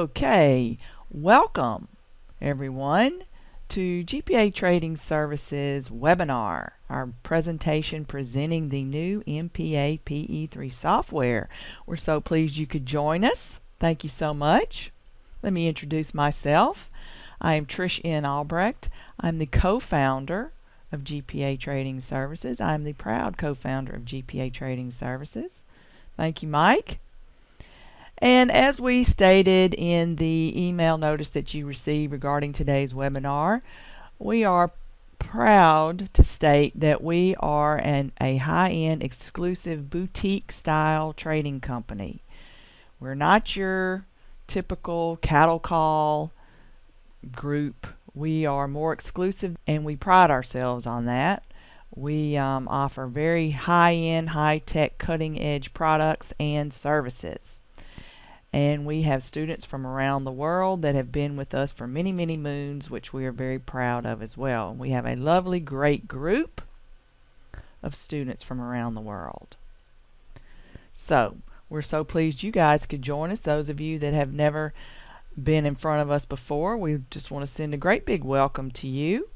Okay, welcome everyone to GPA Trading Services webinar, our presentation presenting the new MPA PE3 software. We're so pleased you could join us. Thank you so much. Let me introduce myself. I am Trish N. Albrecht. I'm the co-founder of GPA Trading Services. I'm the proud co-founder of GPA Trading Services. Thank you, Mike. And as we stated in the email notice that you received regarding today's webinar, we are proud to state that we are a high-end exclusive boutique style trading company. We're not your typical cattle call group. We are more exclusive and we pride ourselves on that. We offer very high-end, high-tech, cutting-edge products and services. And we have students from around the world that have been with us for many, many moons, which we are very proud of as well. We have a lovely, great group of students from around the world. So, we're so pleased you guys could join us. Those of you that have never been in front of us before, we just want to send a great big welcome to you.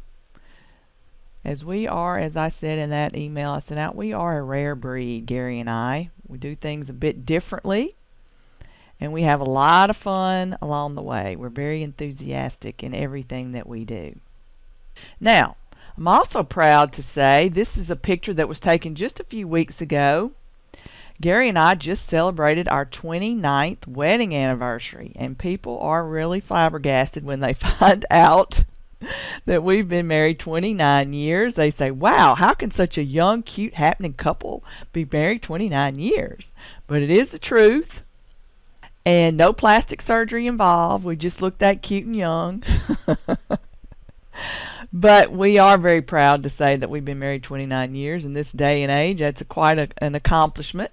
As we are, as I said in that email I sent out, we are a rare breed, Gary and I. We do things a bit differently. And we have a lot of fun along the way. We're very enthusiastic in everything that we do. Now, I'm also proud to say this is a picture that was taken just a few weeks ago. Gary and I just celebrated our 29th wedding anniversary, and people are really flabbergasted when they find out that we've been married 29 years. They say, wow, how can such a young, cute, happening couple be married 29 years? But it is the truth. And no plastic surgery involved. We just look that cute and young. But we are very proud to say that we've been married 29 years in this day and age. That's quite an accomplishment.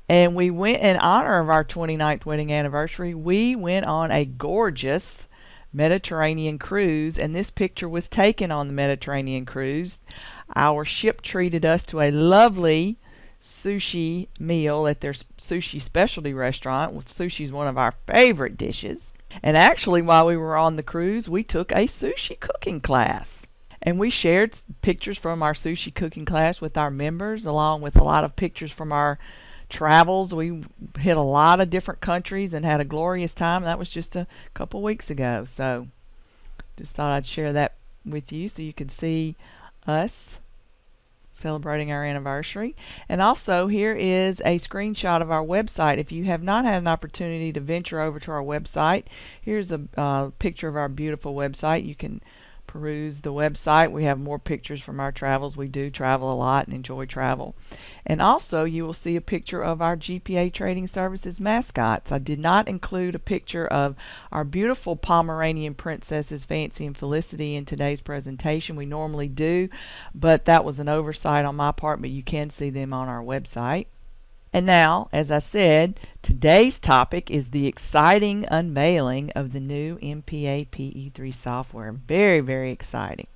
And we went in honor of our 29th wedding anniversary. We went on a gorgeous Mediterranean cruise, and this picture was taken on the Mediterranean cruise. Our ship treated us to a lovely sushi meal at their sushi specialty restaurant. Sushi is one of our favorite dishes. And actually, while we were on the cruise, we took a sushi cooking class. And we shared pictures from our sushi cooking class with our members, along with a lot of pictures from our travels. We hit a lot of different countries and had a glorious time. That was just a couple weeks ago. So just thought I'd share that with you so you could see us celebrating our anniversary. And also, here is a screenshot of our website. If you have not had an opportunity to venture over to our website, here's a picture of our beautiful website. You can peruse the website. We have more pictures from our travels. We do travel a lot and enjoy travel. And also, you will see a picture of our GPA Trading Services mascots. I did not include a picture of our beautiful Pomeranian princesses, Fancy and Felicity, in today's presentation. We normally do, but that was an oversight on my part, but you can see them on our website. And now, as I said, today's topic is the exciting unveiling of the new MPA PE3 software. Very, very exciting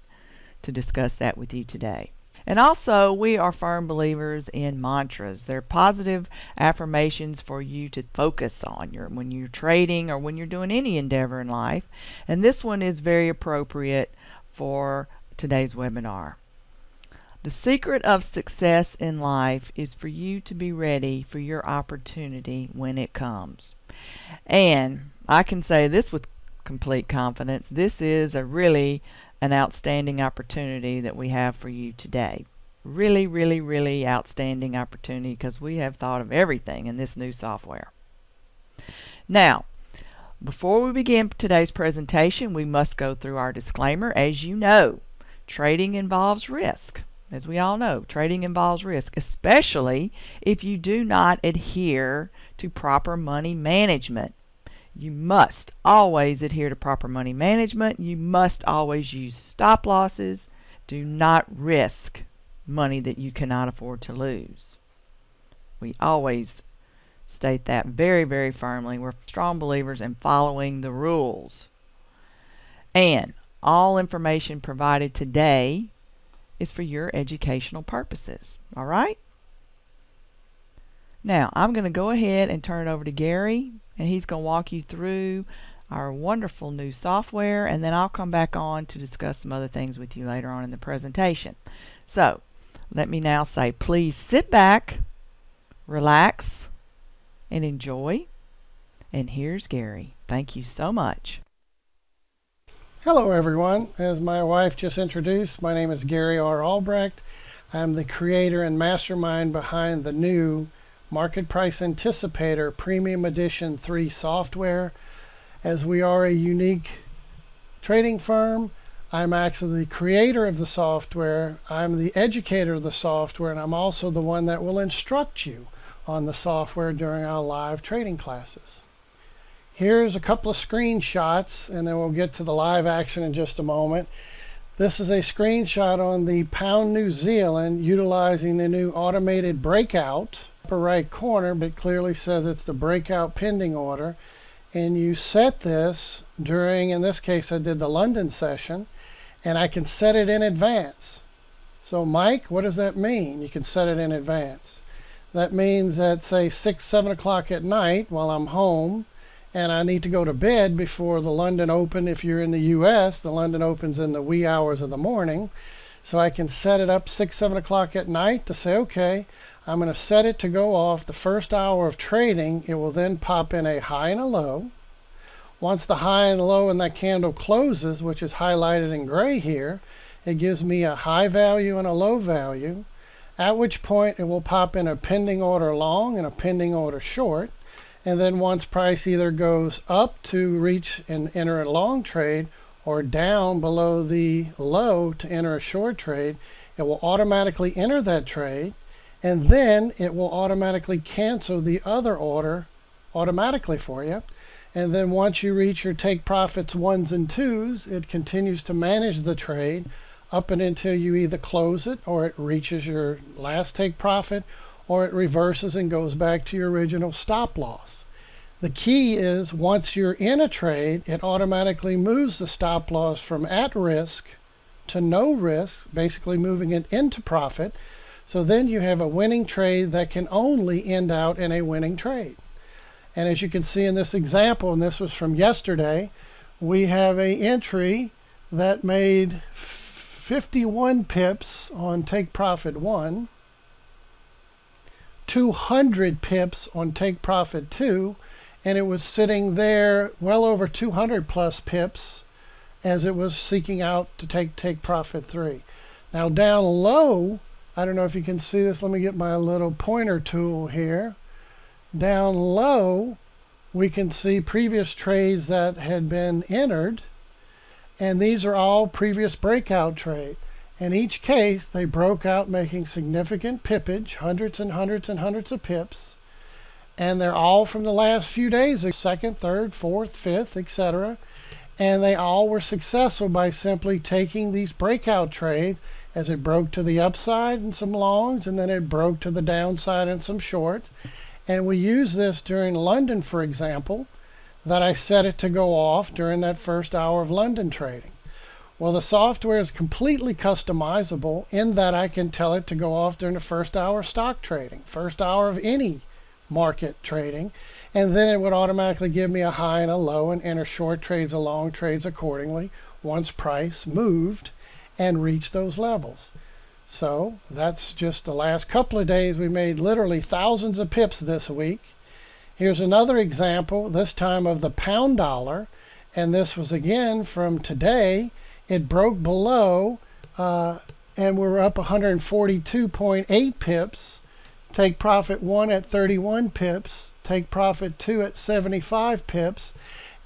to discuss that with you today. And also, we are firm believers in mantras. They're positive affirmations for you to focus on when you're trading or when you're doing any endeavor in life. And this one is very appropriate for today's webinar. The secret of success in life is for you to be ready for your opportunity when it comes. And I can say this with complete confidence. This is really an outstanding opportunity that we have for you today. Really, really, really outstanding opportunity because we have thought of everything in this new software. Now, before we begin today's presentation, we must go through our disclaimer. As you know, trading involves risk. As we all know, trading involves risk, especially if you do not adhere to proper money management. You must always adhere to proper money management. You must always use stop losses. Do not risk money that you cannot afford to lose. We always state that very, very firmly. We're strong believers in following the rules. And all information provided today is for your educational purposes. All right? Now, I'm going to go ahead and turn it over to Gary, and he's going to walk you through our wonderful new software, and then I'll come back on to discuss some other things with you later on in the presentation. So let me now say, please sit back, relax, and enjoy. And here's Gary. Thank you so much. Hello everyone. As my wife just introduced, my name is Gary R. Albrecht. I'm the creator and mastermind behind the new Market Price Anticipator Premium Edition 3 software. As we are a unique trading firm, I'm actually the creator of the software, I'm the educator of the software, and I'm also the one that will instruct you on the software during our live trading classes. Here's a couple of screenshots, and then we'll get to the live action in just a moment. This is a screenshot on the Pound New Zealand utilizing the new automated breakout. Upper right corner, but clearly says it's the breakout pending order. And you set this during, in this case I did the London session, and I can set it in advance. So Mike, what does that mean? You can set it in advance. That means that, say, 6, 7 o'clock at night while I'm home and I need to go to bed before the London Open. If you're in the US, the London Open's in the wee hours of the morning. So I can set it up 6, 7 o'clock at night to say, okay, I'm going to set it to go off the first hour of trading. It will then pop in a high and a low. Once the high and low in that candle closes, which is highlighted in gray here, it gives me a high value and a low value, at which point it will pop in a pending order long and a pending order short. And then once price either goes up to reach and enter a long trade or down below the low to enter a short trade, it will automatically enter that trade, and then it will automatically cancel the other order automatically for you. And then once you reach your take profits 1s and 2s, it continues to manage the trade up and until you either close it or it reaches your last take profit or it reverses and goes back to your original stop loss. The key is once you're in a trade, it automatically moves the stop loss from at risk to no risk, basically moving it into profit. So then you have a winning trade that can only end out in a winning trade. And as you can see in this example, and this was from yesterday, we have an entry that made 51 pips on take profit 1, 200 pips on take profit 2, and it was sitting there well over 200 plus pips as it was seeking out to take profit 3. Now down low, I don't know if you can see this. Let me get my little pointer tool here. Down low, we can see previous trades that had been entered, and these are all previous breakout trade. In each case, they broke out making significant pippage, hundreds and hundreds and hundreds of pips, and they're all from the last few days, second, third, fourth, fifth, etc. And they all were successful by simply taking these breakout trades as it broke to the upside and some longs, and then it broke to the downside and some shorts. And we use this during London, for example, that I set it to go off during that first hour of London trading. Well, the software is completely customizable in that I can tell it to go off during the first hour of stock trading, first hour of any market trading, and then it would automatically give me a high and a low and enter short trades or long trades accordingly once price moved and reached those levels. So that's just the last couple of days. We made literally thousands of pips this week. Here's another example, this time of the pound dollar, and this was again from today. It broke below and we're up 142.8 pips. Take profit 1 at 31 pips, take profit 2 at 75 pips,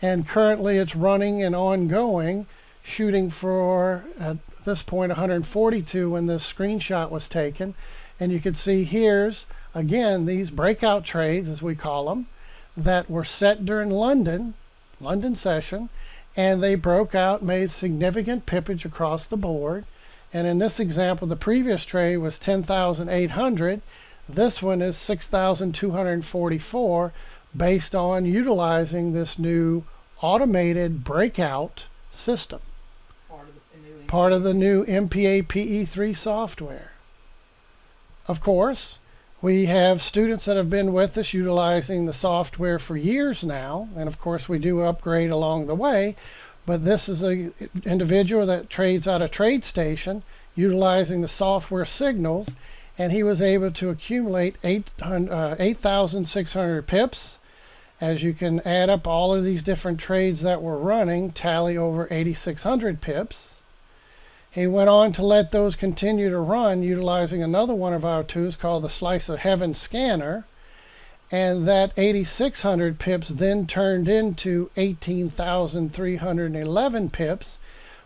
and currently it's running and ongoing, shooting for at this point 142 when this screenshot was taken. And you can see here's again these breakout trades, as we call them, that were set during London session, and they broke out, made significant pippage across the board. And in this example, the previous trade was 10,800. This one is 6,244 based on utilizing this new automated breakout system. Part of the new MPA PE3 software. Of course, We have students that have been with us utilizing the software for years now, and of course we do upgrade along the way, but this is an individual that trades out of TradeStation utilizing the software signals, and he was able to accumulate 8,600 pips. As you can add up all of these different trades that were running, tally over 8,600 pips. He went on to let those continue to run utilizing another one of our tools called the Slice of Heaven scanner. And that 8,600 pips then turned into 18,311 pips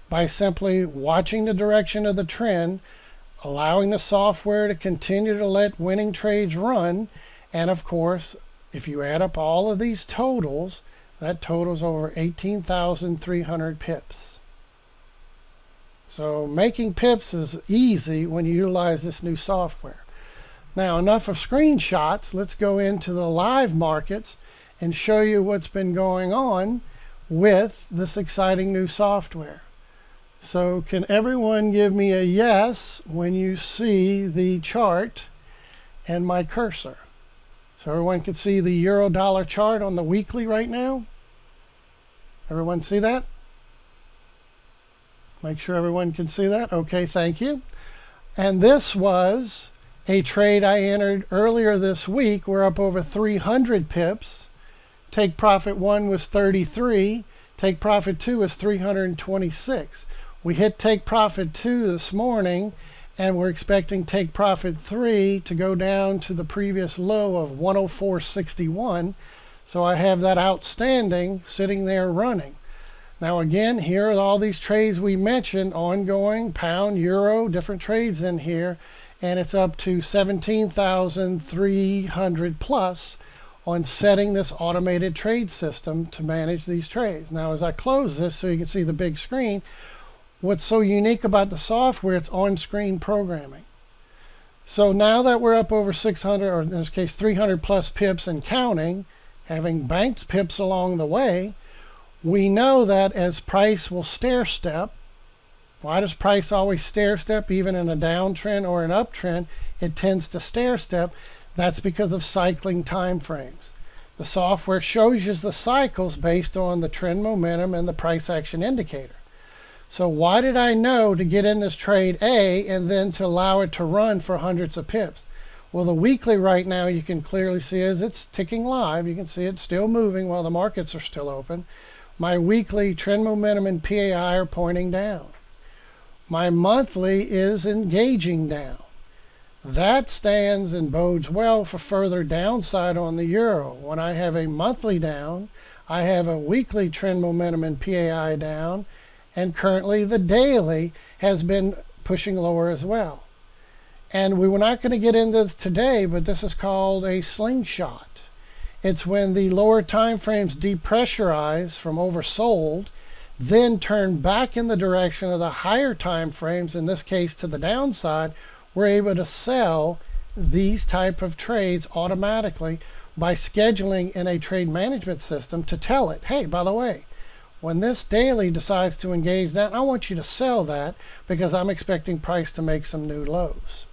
by simply watching the direction of the trend, allowing the software to continue to let winning trades run. And of course, if you add up all of these totals, that totals over 18,300 pips. So making pips is easy when you utilize this new software. Now, enough of screenshots. Let's go into the live markets and show you what's been going on with this exciting new software. So can everyone give me a yes when you see the chart and my cursor? So everyone can see the euro dollar chart on the weekly right now. Everyone see that? Make sure everyone can see that. Okay, thank you. And this was a trade I entered earlier this week. We're up over 300 pips. Take profit 1 was 33. Take profit 2 was 326. We hit take profit 2 this morning, and we're expecting take profit 3 to go down to the previous low of 104.61. So I have that outstanding sitting there running. Now again, here are all these trades we mentioned, ongoing, pound, euro, different trades in here, and it's up to 17,300 plus on setting this automated trade system to manage these trades. Now as I close this so you can see the big screen, what's so unique about the software, it's on-screen programming. So now that we're up over 600, or in this case 300 plus pips and counting, having banked pips along the way, we know that as price will stair step. Why does price always stair step? Even in a downtrend or an uptrend, it tends to stair step. That's because of cycling time frames. The software shows you the cycles based on the trend momentum and the price action indicator. So why did I know to get in this trade A and then to allow it to run for hundreds of pips? Well, the weekly right now you can clearly see as it's ticking live. You can see it's still moving while the markets are still open. My weekly trend momentum and PAI are pointing down. My monthly is engaging down. That stands and bodes well for further downside on the euro. When I have a monthly down, I have a weekly trend momentum and PAI down, and currently the daily has been pushing lower as well. And we were not going to get into this today, but this is called a slingshot. It's when the lower time frames depressurize from oversold, then turn back in the direction of the higher time frames, in this case to the downside. We're able to sell these type of trades automatically by scheduling in a trade management system to tell it, hey, by the way, when this daily decides to engage that, I want you to sell that because I'm expecting price to make some new lows.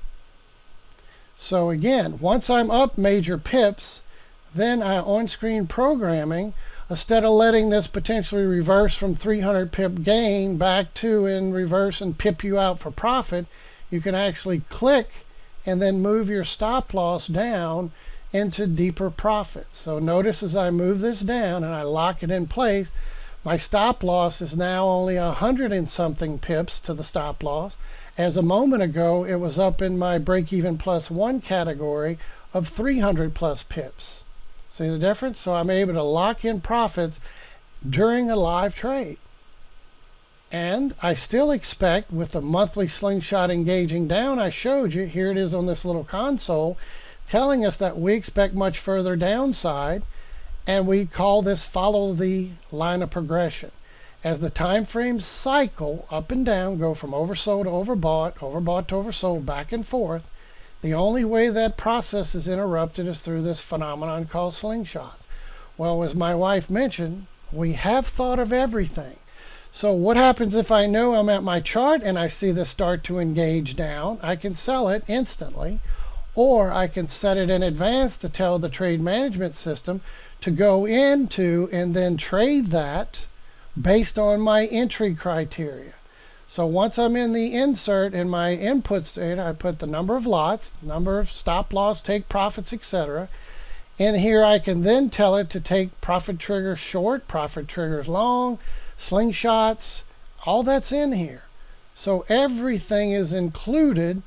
So again, once I'm up major pips, then on-screen programming, instead of letting this potentially reverse from 300 pip gain back to in reverse and pip you out for profit, you can actually click and then move your stop loss down into deeper profits. So notice as I move this down and I lock it in place, my stop loss is now only 100 and something pips to the stop loss. As a moment ago, it was up in my break-even +1 category of 300 plus pips. See the difference? So I'm able to lock in profits during a live trade. And I still expect, with the monthly slingshot engaging down I showed you, here it is on this little console, telling us that we expect much further downside, and we call this follow the line of progression. As the time frames cycle up and down, go from oversold to overbought, overbought to oversold, back and forth, the only way that process is interrupted is through this phenomenon called slingshots. Well, as my wife mentioned, we have thought of everything. So what happens if I know I'm at my chart and I see this start to engage down? I can sell it instantly. or I can set it in advance to tell the trade management system to go into and then trade that based on my entry criteria. So once I'm in the insert in my inputs data, I put the number of lots, number of stop loss, take profits, etc. And here I can then tell it to take profit triggers short, profit triggers long, slingshots, all that's in here. So everything is included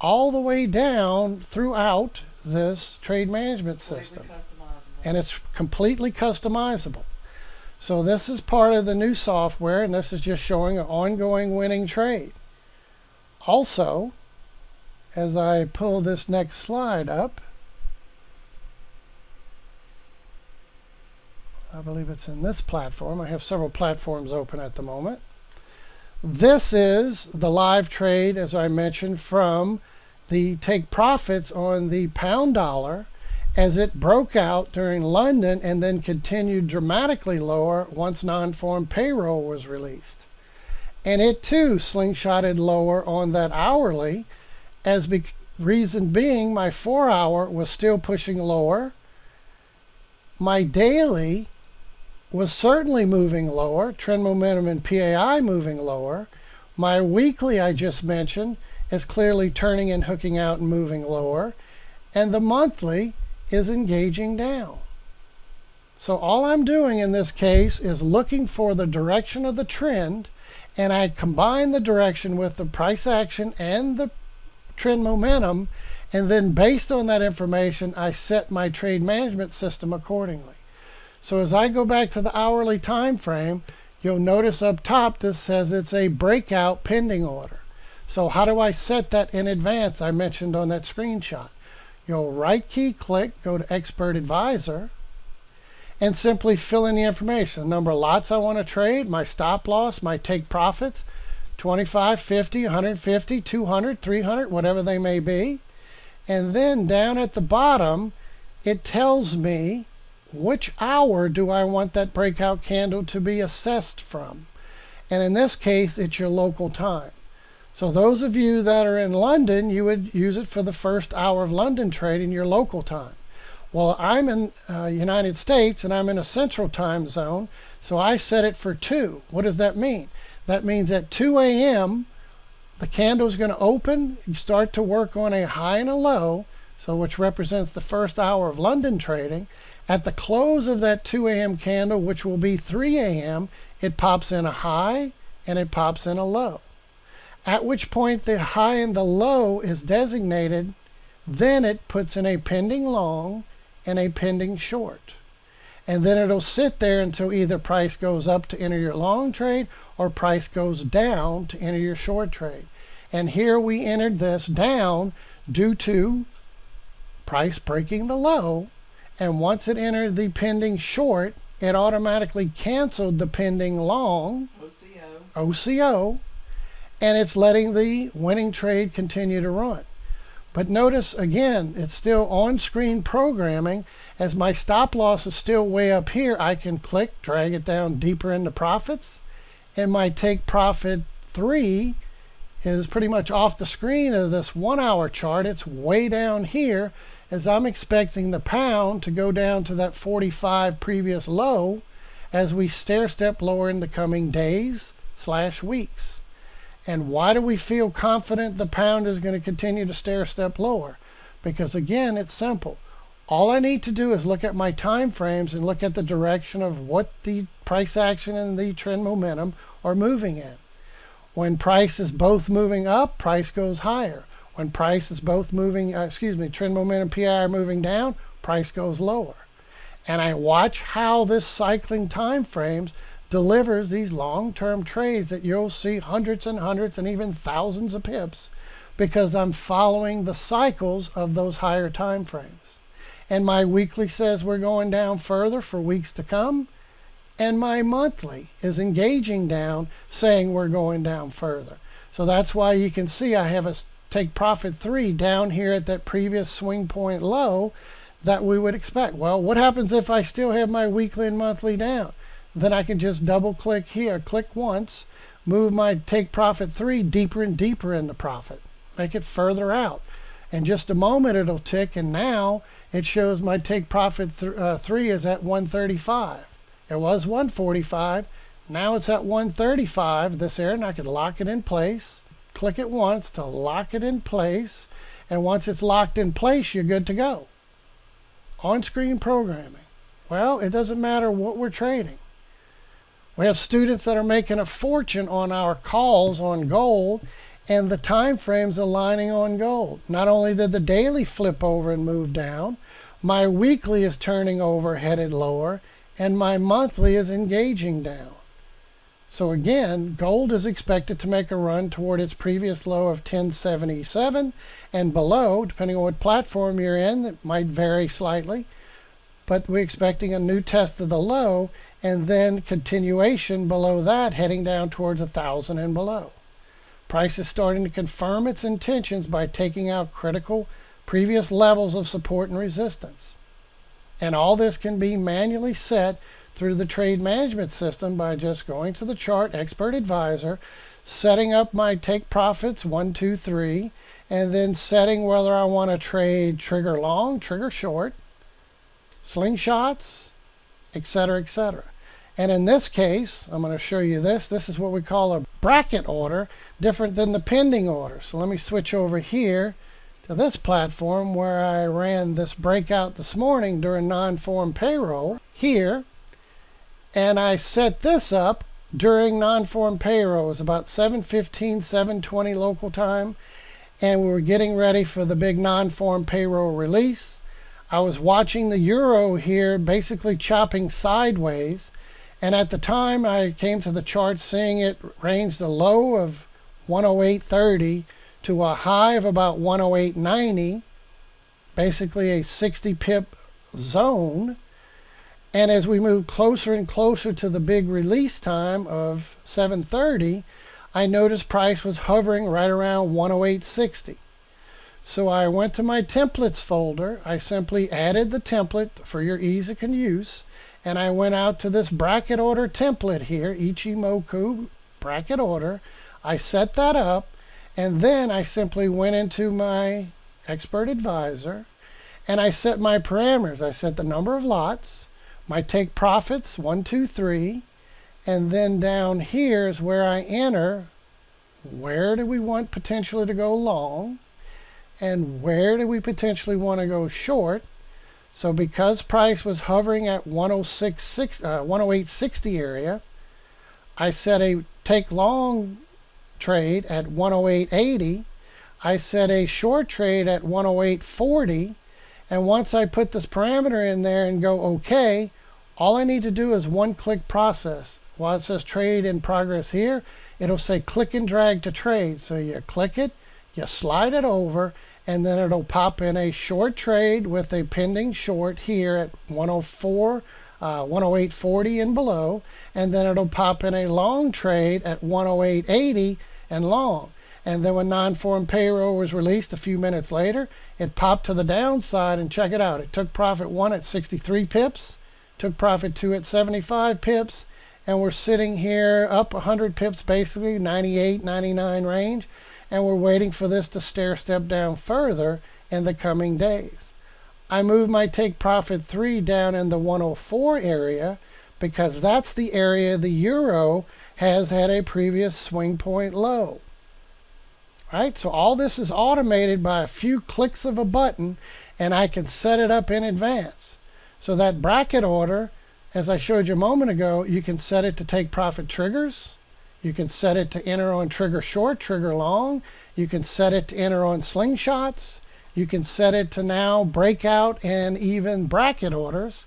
all the way down throughout this trade management system. And it's completely customizable. So this is part of the new software, and this is just showing an ongoing winning trade. Also, as I pull this next slide up, I believe it's in this platform. I have several platforms open at the moment. This is the live trade, as I mentioned, from the take profits on the pound dollar as it broke out during London and then continued dramatically lower once non-farm payroll was released. And it too slingshotted lower on that hourly, as reason being my 4-hour was still pushing lower. My daily was certainly moving lower, trend momentum and PAI moving lower. My weekly, I just mentioned, is clearly turning and hooking out and moving lower. And the monthly is engaging down. So all I'm doing in this case is looking for the direction of the trend, and I combine the direction with the price action and the trend momentum, and then based on that information, I set my trade management system accordingly. So as I go back to the hourly time frame, you'll notice up top this says it's a breakout pending order. So how do I set that in advance? I mentioned on that screenshot. You'll right key click, go to Expert Advisor, and simply fill in the information. The number of lots I want to trade, my stop loss, my take profits, 25, 50, 150, 200, 300, whatever they may be. And then down at the bottom, it tells me which hour do I want that breakout candle to be assessed from. And in this case, it's your local time. So those of you that are in London, you would use it for the first hour of London trade in your local time. Well, I'm in United States and I'm in a central time zone, so I set it for 2. What does that mean? That means at 2 a.m. the candle is going to open, you start to work on a high and a low, so which represents the first hour of London trading. At the close of that 2 a.m. candle, which will be 3 a.m., it pops in a high and it pops in a low. At which point the high and the low is designated, then it puts in a pending long and a pending short. And then it'll sit there until either price goes up to enter your long trade or price goes down to enter your short trade. And here we entered this down due to price breaking the low. And once it entered the pending short, it automatically canceled the pending long, OCO, and it's letting the winning trade continue to run. But notice again, it's still on-screen programming. As my stop loss is still way up here, I can click, drag it down deeper into profits, and my take profit 3 is pretty much off the screen of this 1-hour chart. It's way down here, as I'm expecting the pound to go down to that 45 previous low as we stair step lower in the coming days/weeks. And why do we feel confident the pound is going to continue to stair step lower? Because again, it's simple. All I need to do is look at my time frames and look at the direction of what the price action and the trend momentum are moving in. When price is both moving up, price goes higher. When price is both moving, trend momentum PI are moving down, price goes lower. And I watch how this cycling time frames delivers these long-term trades that you'll see hundreds and hundreds and even thousands of pips, because I'm following the cycles of those higher time frames. And my weekly says we're going down further for weeks to come, and my monthly is engaging down, saying we're going down further. So that's why you can see I have a take profit 3 down here at that previous swing point low that we would expect. Well, what happens if I still have my weekly and monthly down? Then I can just double click here, click once, move my take profit 3 deeper and deeper into profit, make it further out. In just a moment it'll tick, and now it shows my take profit 3 is at 135. It was 145. Now it's at 135, this area, and I can lock it in place. Click it once to lock it in place, and once it's locked in place, you're good to go. On-screen programming. Well, it doesn't matter what we're trading. We have students that are making a fortune on our calls on gold, and the time frame's aligning on gold. Not only did the daily flip over and move down, my weekly is turning over, headed lower, and my monthly is engaging down. So again, gold is expected to make a run toward its previous low of 1077 and below, depending on what platform you're in. It might vary slightly, but we're expecting a new test of the low and then continuation below that, heading down towards 1,000 and below. Price is starting to confirm its intentions by taking out critical previous levels of support and resistance. And all this can be manually set through the trade management system by just going to the chart expert advisor, setting up my take profits 1, 2, 3, and then setting whether I want to trade trigger long, trigger short, slingshots, etc., etc. And in this case, I'm going to show you this. This is what we call a bracket order, different than the pending order. So let me switch over here to this platform where I ran this breakout this morning during non-form payroll here. And I set this up during non-form payroll. It was about 7:15, 7:20 local time. And we were getting ready for the big non-form payroll release. I was watching the euro here basically chopping sideways. And at the time I came to the chart seeing it range the low of 108.30 to a high of about 108.90, basically a 60 pip zone. And as we move closer and closer to the big release time of 7:30, I noticed price was hovering right around 108.60. So I went to my templates folder. I simply added the template for your ease of use, and I went out to this bracket order template here, Ichimoku bracket order. I set that up, and then I simply went into my expert advisor, and I set my parameters. I set the number of lots, my take profits 1, 2, 3, and then down here is where I enter where do we want potentially to go long and where do we potentially want to go short. So because price was hovering at 108.60 area, I set a take long trade at 108.80. I set a short trade at 108.40, and once I put this parameter in there and go OK, all I need to do is one-click process. While it says trade in progress here, it'll say click and drag to trade. So you click it, you slide it over, and then it'll pop in a short trade with a pending short here at 104, 108.40 and below, and then it'll pop in a long trade at 108.80 and long. And then when non-form payroll was released a few minutes later, it popped to the downside, and check it out. It took profit 1 at 63 pips, took profit 2 at 75 pips, and we're sitting here up 100 pips, basically 98, 99 range, and we're waiting for this to stair step down further in the coming days. I moved my take profit 3 down in the 104 area because that's the area the euro has had a previous swing point low. Right? So all this is automated by a few clicks of a button, and I can set it up in advance. So that bracket order, as I showed you a moment ago, you can set it to take profit triggers. You can set it to enter on trigger short, trigger long. You can set it to enter on slingshots. You can set it to now breakout and even bracket orders.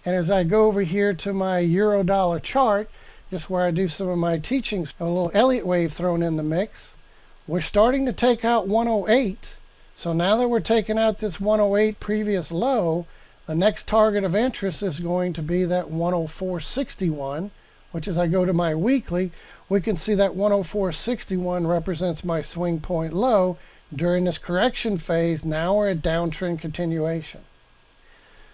And as I go over here to my euro dollar chart, just where I do some of my teachings, a little Elliott wave thrown in the mix. We're starting to take out 108. So now that we're taking out this 108 previous low, the next target of interest is going to be that 104.61, which as I go to my weekly, we can see that 104.61 represents my swing point low during this correction phase. Now we're at downtrend continuation.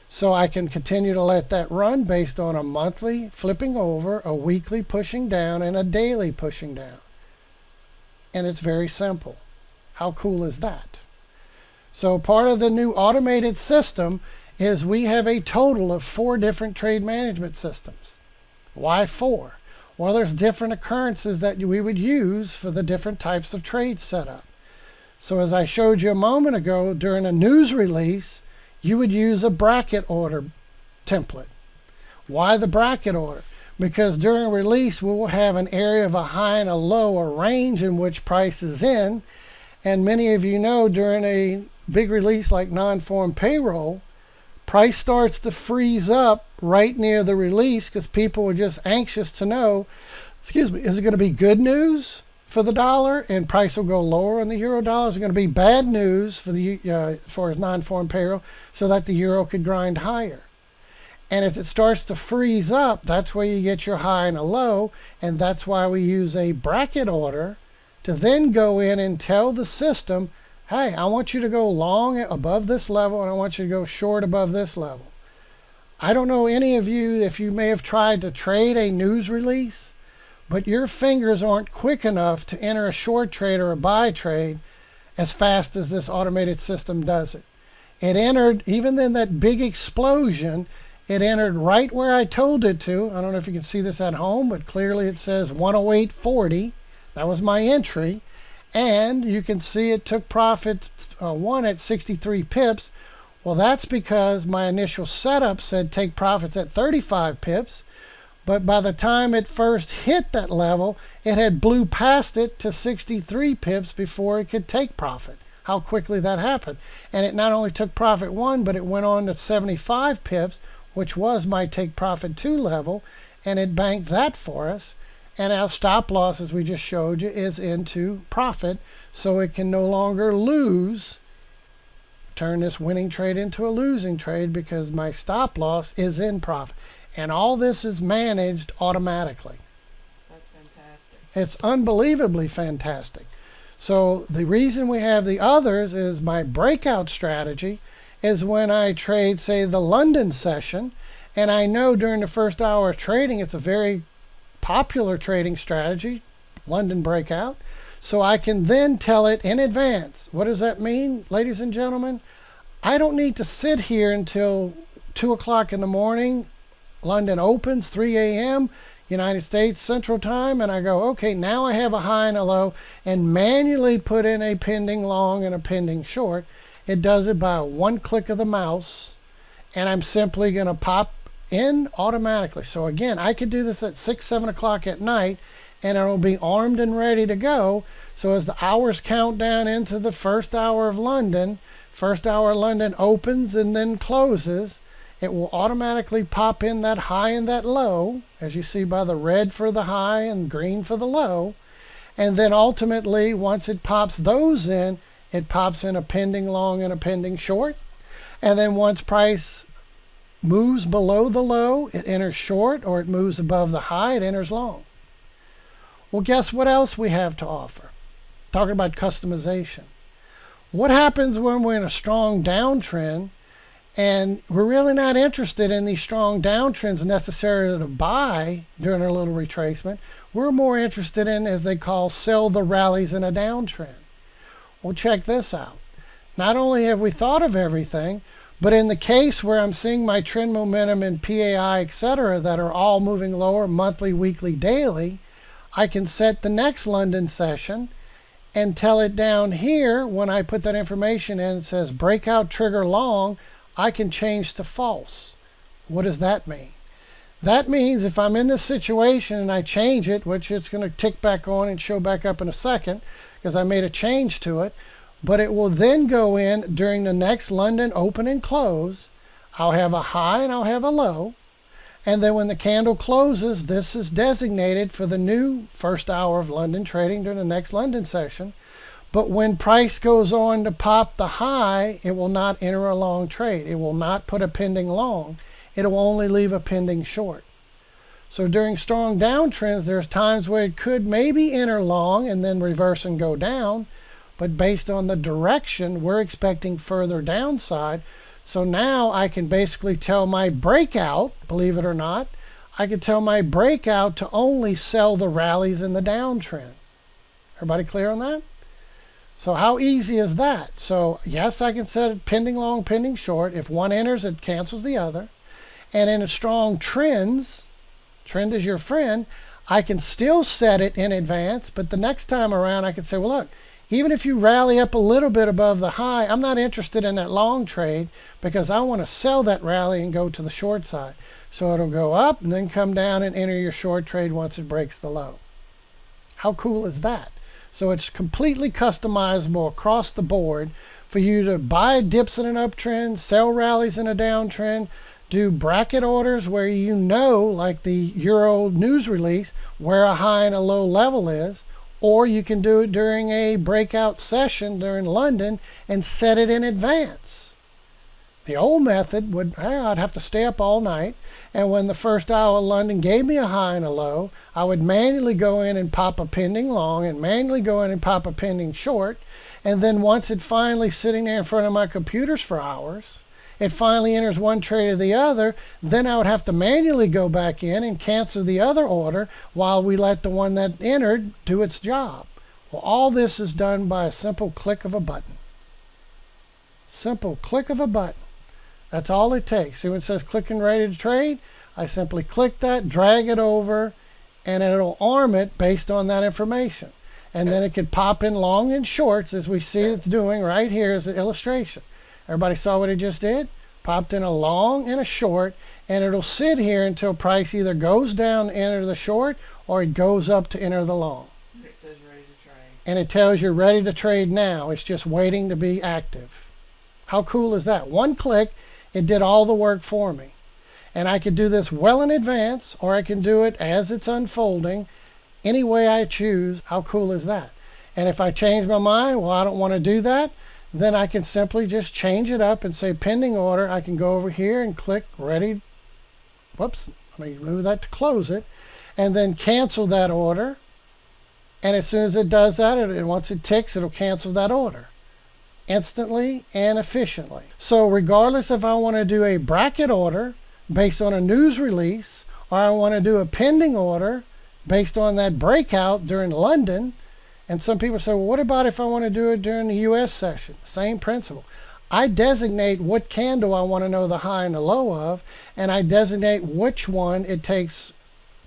So I can continue to let that run based on a monthly flipping over, a weekly pushing down, and a daily pushing down. And it's very simple. How cool is that? So part of the new automated system is we have a total of 4 different trade management systems. Why 4? Well, there's different occurrences that we would use for the different types of trade setup. So as I showed you a moment ago, during a news release, you would use a bracket order template. Why the bracket order? Because during a release, we will have an area of a high and a low, a range in which price is in. And many of you know during a big release like non-farm payroll, price starts to freeze up right near the release because people are just anxious to know, is it going to be good news for the dollar and price will go lower on the euro dollar? Is it going to be bad news for the as far as non-farm payroll so that the euro could grind higher? And if it starts to freeze up, that's where you get your high and a low, and that's why we use a bracket order to then go in and tell the system, hey, I want you to go long above this level and I want you to go short above this level. I don't know any of you if you may have tried to trade a news release, but your fingers aren't quick enough to enter a short trade or a buy trade as fast as this automated system does it. It entered, even in that big explosion, it entered right where I told it to. I don't know if you can see this at home, but clearly it says 108.40. That was my entry. And you can see it took profits one at 63 pips. Well, that's because my initial setup said take profits at 35 pips. But by the time it first hit that level, it had blew past it to 63 pips before it could take profit. How quickly that happened. And it not only took profit 1, but it went on to 75 pips, which was my take profit 2 level, and it banked that for us. And our stop loss, as we just showed you, is into profit, so it can no longer lose, turn this winning trade into a losing trade because my stop loss is in profit. And all this is managed automatically. That's fantastic. It's unbelievably fantastic. So the reason we have the others is my breakout strategy is when I trade, say, the London session, and I know during the first hour of trading it's a very popular trading strategy, London breakout, so I can then tell it in advance. What does that mean, ladies and gentlemen? I don't need to sit here until 2 o'clock in the morning. London opens 3 a.m. United States Central Time, and I go, okay, now I have a high and a low, and manually put in a pending long and a pending short. It does it by 1 click of the mouse, and I'm simply going to pop in automatically. So again, I could do this at 6, 7 o'clock at night, and it'll be armed and ready to go. So as the hours count down into the first hour of London, first hour London opens and then closes, it will automatically pop in that high and that low, as you see by the red for the high and green for the low. And then ultimately, once it pops those in, it pops in a pending long and a pending short. And then once price moves below the low, it enters short, or it moves above the high, it enters long. Well, guess what else we have to offer? Talking about customization. What happens when we're in a strong downtrend and we're really not interested in these strong downtrends necessarily to buy during a little retracement? We're more interested in, as they call, sell the rallies in a downtrend. Well, check this out. Not only have we thought of everything, but in the case where I'm seeing my trend momentum in PAI, etc., that are all moving lower monthly, weekly, daily, I can set the next London session and tell it down here when I put that information in, it says breakout trigger long, I can change to false. What does that mean? That means if I'm in this situation and I change it, which it's going to tick back on and show back up in a second, because I made a change to it, but it will then go in during the next London open and close. I'll have a high and I'll have a low, and then when the candle closes, this is designated for the new first hour of London trading during the next London session. But when price goes on to pop the high, it will not enter a long trade. It will not put a pending long. It will only leave a pending short. So during strong downtrends, there's times where it could maybe enter long and then reverse and go down. But based on the direction, we're expecting further downside. So now I can basically tell my breakout, believe it or not, I can tell my breakout to only sell the rallies in the downtrend. Everybody clear on that? So how easy is that? So yes, I can set it pending long, pending short. If one enters, it cancels the other. And in a strong trend is your friend, I can still set it in advance, but the next time around I can say, well, look, even if you rally up a little bit above the high, I'm not interested in that long trade because I want to sell that rally and go to the short side. So it'll go up and then come down and enter your short trade once it breaks the low. How cool is that? So it's completely customizable across the board for you to buy dips in an uptrend, sell rallies in a downtrend, do bracket orders where you know, like the Euro news release, where a high and a low level is, or you can do it during a breakout session during London and set it in advance. The old method would, I'd have to stay up all night, and when the first hour of London gave me a high and a low, I would manually go in and pop a pending long and manually go in and pop a pending short, and then once it finally sitting there in front of my computers for hours, it finally enters one trade or the other, then I would have to manually go back in and cancel the other order while we let the one that entered do its job. Well, all this is done by a simple click of a button. Simple click of a button. That's all it takes. See when it says click and ready to trade? I simply click that, drag it over, and it'll arm it based on that information. And then it could pop in long and shorts as we see it's doing right here as an illustration. Everybody saw what it just did? Popped in a long and a short, and it'll sit here until price either goes down to enter the short or it goes up to enter the long. It says ready to trade. And it tells you ready to trade now. It's just waiting to be active. How cool is that? One click, it did all the work for me. And I could do this well in advance, or I can do it as it's unfolding, any way I choose. How cool is that? And if I change my mind, well, I don't want to do that, then I can simply just change it up and say pending order. I can go over here and click ready. Whoops, let me move that to close it, and then cancel that order. And as soon as it does that, and once it ticks, it'll cancel that order instantly and efficiently. So regardless if I want to do a bracket order based on a news release, or I want to do a pending order based on that breakout during London, and some people say, well, what about if I want to do it during the US session? Same principle. I designate what candle I want to know the high and the low of, and I designate which one it takes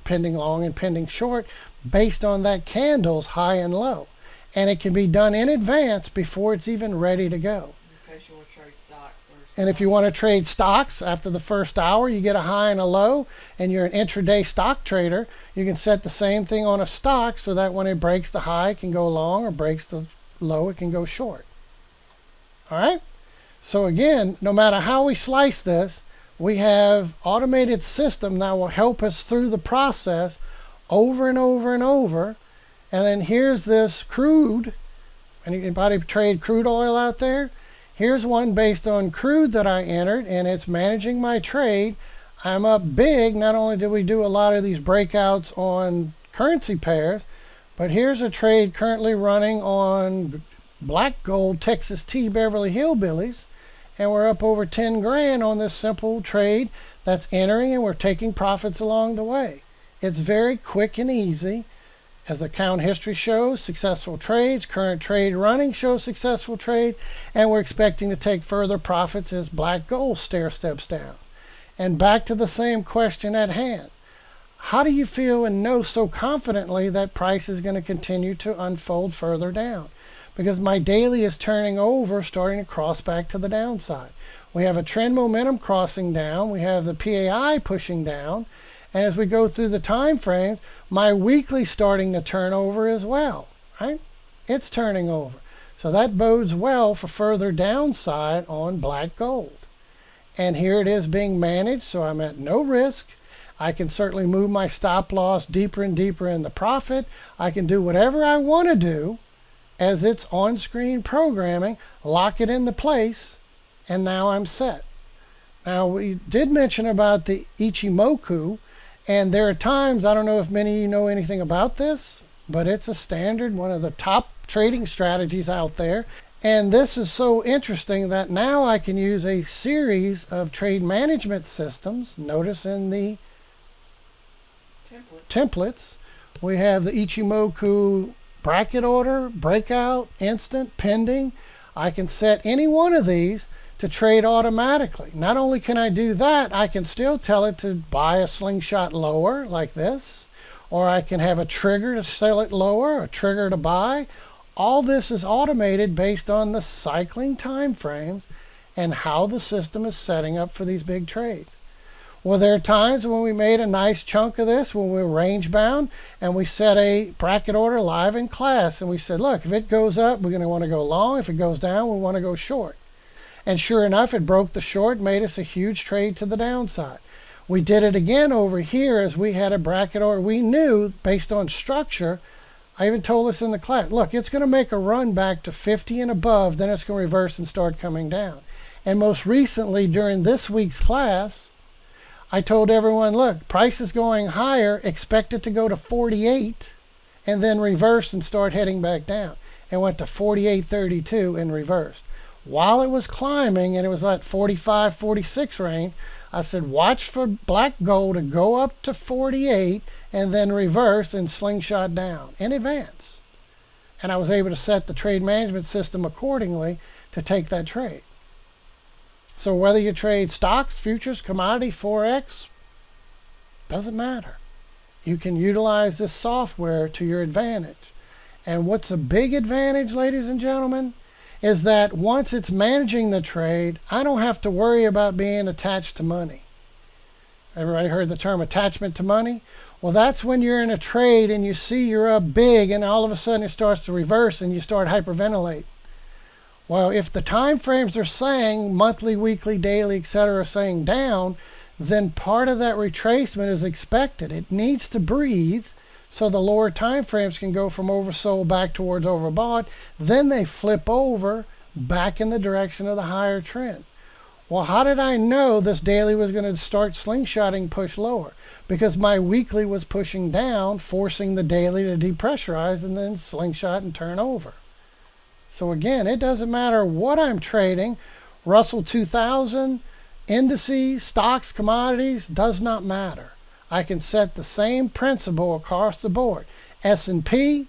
pending long and pending short based on that candle's high and low. And it can be done in advance before it's even ready to go. In case you want to trade stocks. And if you want to trade stocks, after the first hour, you get a high and a low, and you're an intraday stock trader, you can set the same thing on a stock so that when it breaks the high, it can go long, or breaks the low, it can go short. All right? So again, no matter how we slice this, we have automated system that will help us through the process over and over and over. And then here's this crude. Anybody trade crude oil out there? Here's one based on crude that I entered, and it's managing my trade. I'm up big. Not only did we do a lot of these breakouts on currency pairs, but here's a trade currently running on black gold Texas T Beverly Hillbillies, and we're up over 10 grand on this simple trade that's entering, and we're taking profits along the way. It's very quick and easy. As account history shows, successful trades, current trade running shows successful trade, and we're expecting to take further profits as black gold stair steps down. And back to the same question at hand. How do you feel and know so confidently that price is going to continue to unfold further down? Because my daily is turning over, starting to cross back to the downside. We have a trend momentum crossing down. We have the PAI pushing down. And as we go through the time frames, my weekly starting to turn over as well, right? It's turning over. So that bodes well for further downside on black gold. And here it is being managed, so I'm at no risk. I can certainly move my stop loss deeper and deeper in the profit. I can do whatever I want to do as it's on-screen programming, lock it into place, and now I'm set. Now, we did mention about the Ichimoku, and there are times, I don't know if many of you know anything about this, but it's a standard, one of the top trading strategies out there. And this is so interesting that now I can use a series of trade management systems. Notice in the templates, we have the Ichimoku bracket order, breakout, instant, pending. I can set any one of these to trade automatically. Not only can I do that, I can still tell it to buy a slingshot lower like this, or I can have a trigger to sell it lower, a trigger to buy. All this is automated based on the cycling time frames and how the system is setting up for these big trades. Well, there are times when we made a nice chunk of this when we were range bound and we set a bracket order live in class and we said, look, if it goes up, we're going to want to go long. If it goes down, we want to go short. And sure enough, it broke the short, made us a huge trade to the downside. We did it again over here as we had a bracket order. We knew based on structure, I even told us in the class, look, it's going to make a run back to 50 and above, then it's going to reverse and start coming down. And most recently during this week's class, I told everyone, look, price is going higher, expect it to go to 48 and then reverse and start heading back down. It went to 48.32 and reversed. While it was climbing and it was at 45, 46 range, I said, watch for black gold to go up to 48 and then reverse and slingshot down in advance. And I was able to set the trade management system accordingly to take that trade. So whether you trade stocks, futures, commodity, Forex, doesn't matter. You can utilize this software to your advantage. And what's a big advantage, ladies and gentlemen, is that once it's managing the trade, I don't have to worry about being attached to money. Everybody heard the term attachment to money? Well, that's when you're in a trade and you see you're up big and all of a sudden it starts to reverse and you start hyperventilating. Well, if the time frames are saying monthly, weekly, daily, etc., saying down, then part of that retracement is expected. It needs to breathe so the lower time frames can go from oversold back towards overbought. Then they flip over back in the direction of the higher trend. Well, how did I know this daily was going to start slingshotting, push lower? Because my weekly was pushing down, forcing the daily to depressurize and then slingshot and turn over. So again, it doesn't matter what I'm trading. Russell 2000, indices, stocks, commodities, does not matter. I can set the same principle across the board. S&P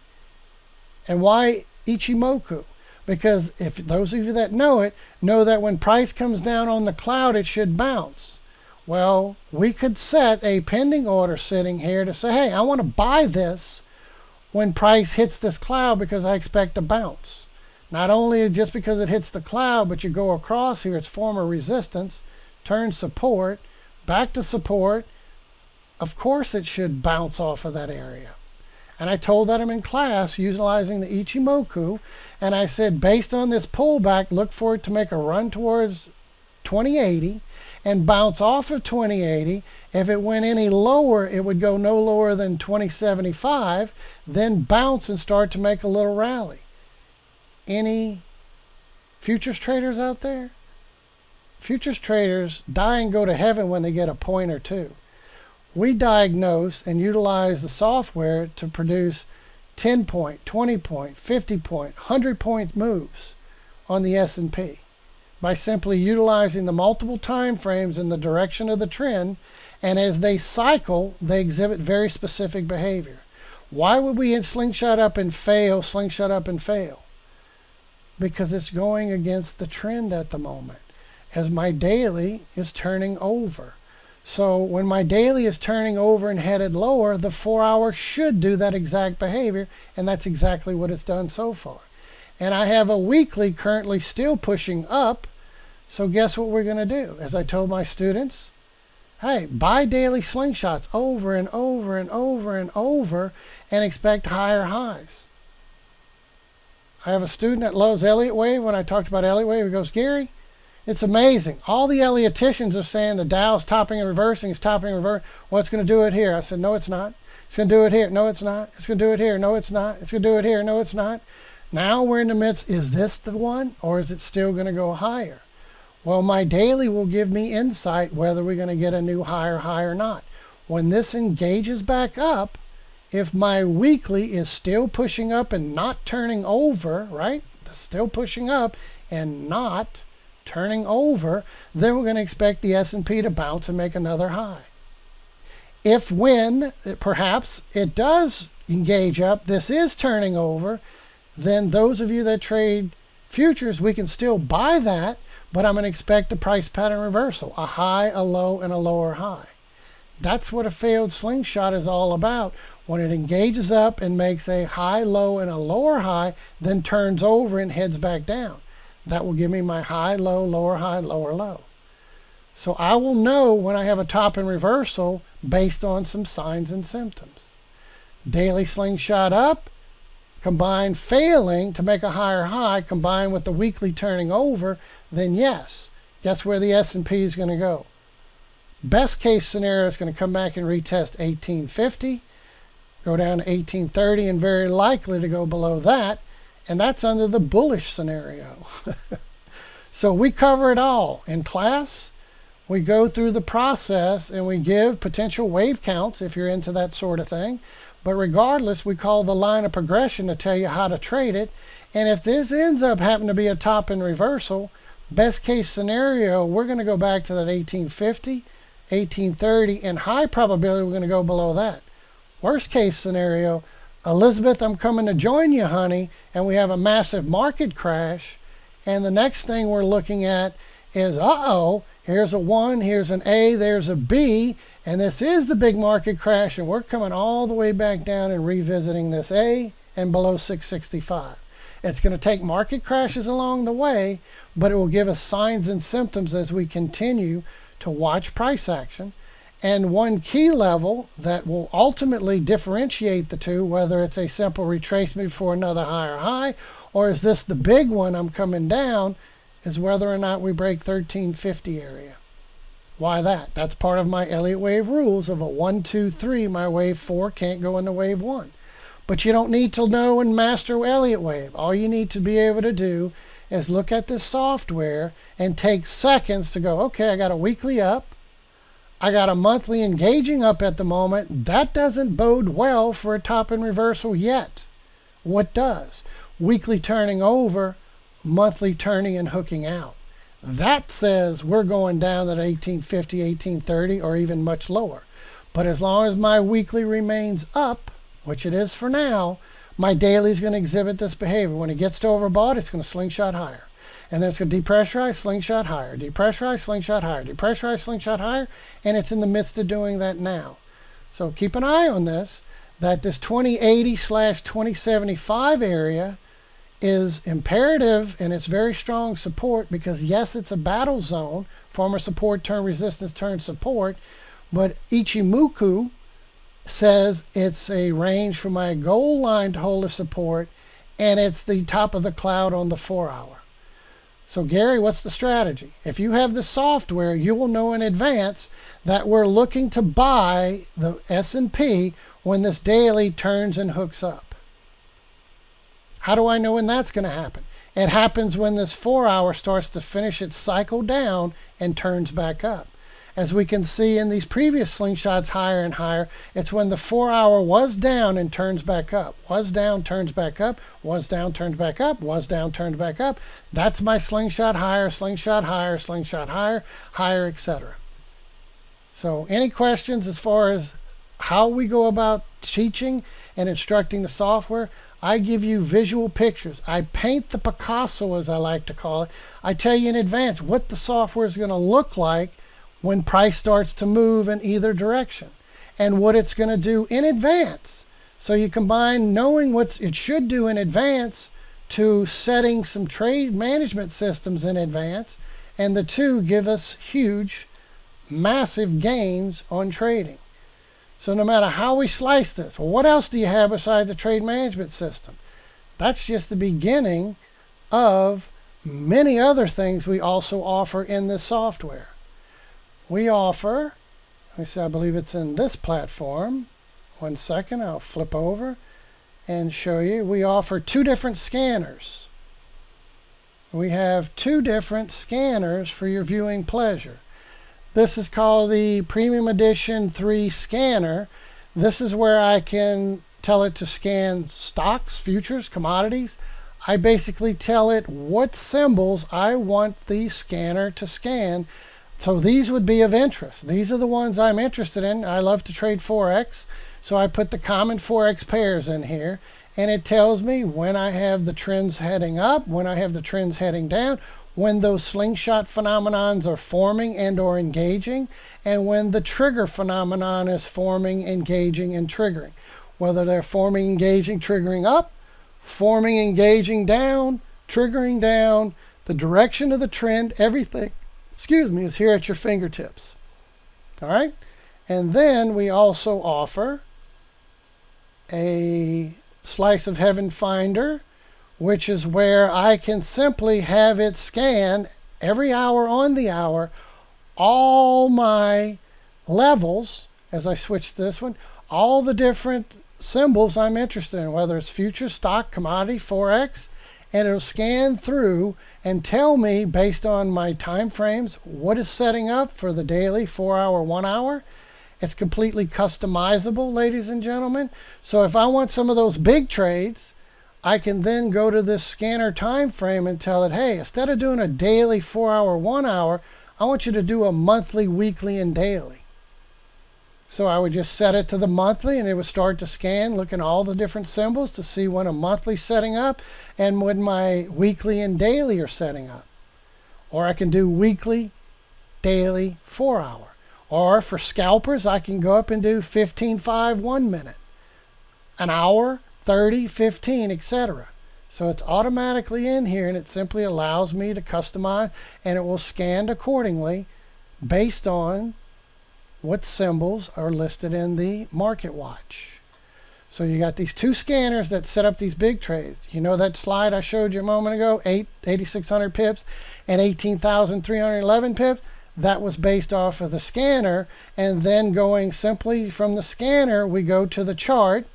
and why Ichimoku? Because if those of you that know it, know that when price comes down on the cloud, it should bounce. Well, we could set a pending order sitting here to say, hey, I want to buy this when price hits this cloud because I expect a bounce. Not only just because it hits the cloud, but you go across here, it's former resistance, turn support, back to support. Of course it should bounce off of that area. And I told that I'm in class utilizing the Ichimoku, and I said based on this pullback, look for it to make a run towards 2080 and bounce off of 2080. If it went any lower, it would go no lower than 2075, then bounce and start to make a little rally. Any futures traders out there? Futures traders die and go to heaven when they get a point or two. We diagnose and utilize the software to produce 10 point, 20 point, 50 point, 100 point moves on the S&P by simply utilizing the multiple time frames in the direction of the trend, and as they cycle, they exhibit very specific behavior. Why would we slingshot up and fail, slingshot up and fail? Because it's going against the trend at the moment, as my daily is turning over. So when my daily is turning over and headed lower, the 4 hour should do that exact behavior, and that's exactly what it's done so far. And I have a weekly currently still pushing up, so guess what we're going to do? As I told my students, hey, buy daily slingshots over and over and over and over and expect higher highs. I have a student that loves Elliott Wave. When I talked about Elliott Wave, he goes, Gary, it's amazing. All the Elliottians are saying the Dow's topping and reversing, it's topping and reversing. Well, it's going to do it here. I said, no, it's not. It's going to do it here. No, it's not. It's going to do it here. No, it's not. It's going to do it here. No, it's not. Now we're in the midst. Is this the one, or is it still going to go higher? Well, my daily will give me insight whether we're going to get a new higher high or not. When this engages back up, if my weekly is still pushing up and not turning over, right? Still pushing up and not turning over, then we're going to expect the S&P to bounce and make another high. If when perhaps it does engage up. This is turning over. Then those of you that trade futures, we can still buy that, but I'm going to expect a price pattern reversal, a high, a low, and a lower high. That's what a failed slingshot is all about. When it engages up and makes a high, low, and a lower high, then turns over and heads back down. That will give me my high, low, lower, high, lower, low. So I will know when I have a top and reversal based on some signs and symptoms. Daily slingshot up, combined failing to make a higher high, combined with the weekly turning over, then yes, guess where the S&P is going to go? Best case scenario is going to come back and retest 1850, go down to 1830, and very likely to go below that, and that's under the bullish scenario. So we cover it all in class. We go through the process and we give potential wave counts if you're into that sort of thing. But regardless, we call the line of progression to tell you how to trade it. And if this ends up happening to be a top and reversal, best case scenario, we're going to go back to that 1850, 1830, and high probability we're going to go below that. Worst case scenario, Elizabeth, I'm coming to join you, honey, and we have a massive market crash. And the next thing we're looking at is, uh-oh, here's a 1, here's an A, there's a B, and this is the big market crash, and we're coming all the way back down and revisiting this A and below 665. It's going to take market crashes along the way, but it will give us signs and symptoms as we continue to watch price action. And one key level that will ultimately differentiate the two, whether it's a simple retracement for another higher high, or is this the big one I'm coming down, is whether or not we break 1350 area. Why that? That's part of my Elliott wave rules of a 1, 2, 3. My wave 4 can't go into wave 1. But you don't need to know and master Elliott wave. All you need to be able to do is look at this software and take seconds to go, okay, I got a weekly up. I got a monthly engaging up at the moment. That doesn't bode well for a top and reversal yet. What does? Weekly turning over, monthly turning and hooking out. That says we're going down at 1850, 1830, or even much lower. But as long as my weekly remains up, which it is for now, my daily is going to exhibit this behavior. When it gets to overbought, it's going to slingshot higher. And then it's going to depressurize, slingshot higher, depressurize, slingshot higher, depressurize, slingshot higher, and it's in the midst of doing that now. So keep an eye on this, that this 2080/2075 area is imperative, and it's very strong support because yes, it's a battle zone, former support, turn resistance, turn support, but Ichimoku says it's a range for my goal line to hold a support, and it's the top of the cloud on the 4-hour. So Gary, what's the strategy? If you have the software, you will know in advance that we're looking to buy the S&P when this daily turns and hooks up. How do I know when that's going to happen? It happens when this 4-hour starts to finish its cycle down and turns back up. As we can see in these previous slingshots higher and higher, it's when the 4-hour was down and turns back up. Was down, turns back up. Was down, turns back up. Was down, turns back up. That's my slingshot higher, slingshot higher, slingshot higher, higher, etc. So any questions as far as how we go about teaching and instructing the software? I give you visual pictures. I paint the Picasso, as I like to call it. I tell you in advance what the software is going to look like when price starts to move in either direction and what it's going to do in advance. So you combine knowing what it should do in advance to setting some trade management systems in advance, and the two give us huge, massive gains on trading. So no matter how we slice this, well, what else do you have besides the trade management system? That's just the beginning of many other things we also offer in this software. We offer, let me see, I believe it's in this platform. 1 second, I'll flip over and show you. We offer 2 different scanners. We have 2 different scanners for your viewing pleasure. This is called the Premium Edition 3 scanner. This is where I can tell it to scan stocks, futures, commodities. I basically tell it what symbols I want the scanner to scan. So these would be of interest. These are the ones I'm interested in. I love to trade Forex. So I put the common Forex pairs in here, and it tells me when I have the trends heading up, when I have the trends heading down, when those slingshot phenomenons are forming and or engaging, and when the trigger phenomenon is forming, engaging, and triggering. Whether they're forming, engaging, triggering up, forming, engaging down, triggering down, the direction of the trend, everything, is here at your fingertips. All right? And then we also offer a slice of heaven finder, which is where I can simply have it scan every hour on the hour all my levels, as I switch to this one, all the different symbols I'm interested in, whether it's future, stock, commodity, Forex, and it'll scan through and tell me based on my time frames what is setting up for the daily, 4 hour, 1 hour. It's completely customizable, ladies and gentlemen. So if I want some of those big trades, I can then go to this scanner time frame and tell it, hey, instead of doing a daily, 4 hour, 1 hour, I want you to do a monthly, weekly, and daily. So I would just set it to the monthly, and it would start to scan, looking at all the different symbols to see when a monthly's setting up and when my weekly and daily are setting up. Or I can do weekly, daily, 4 hour. Or for scalpers, I can go up and do 15, 5, 1 minute, an hour, 30, 15, etc. So it's automatically in here, and it simply allows me to customize, and it will scan accordingly based on what symbols are listed in the market watch. So you got these two scanners that set up these big trades. You know that slide I showed you a moment ago, 8,600 pips and 18,311 pips? That was based off of the scanner, and then going simply from the scanner, we go to the chart,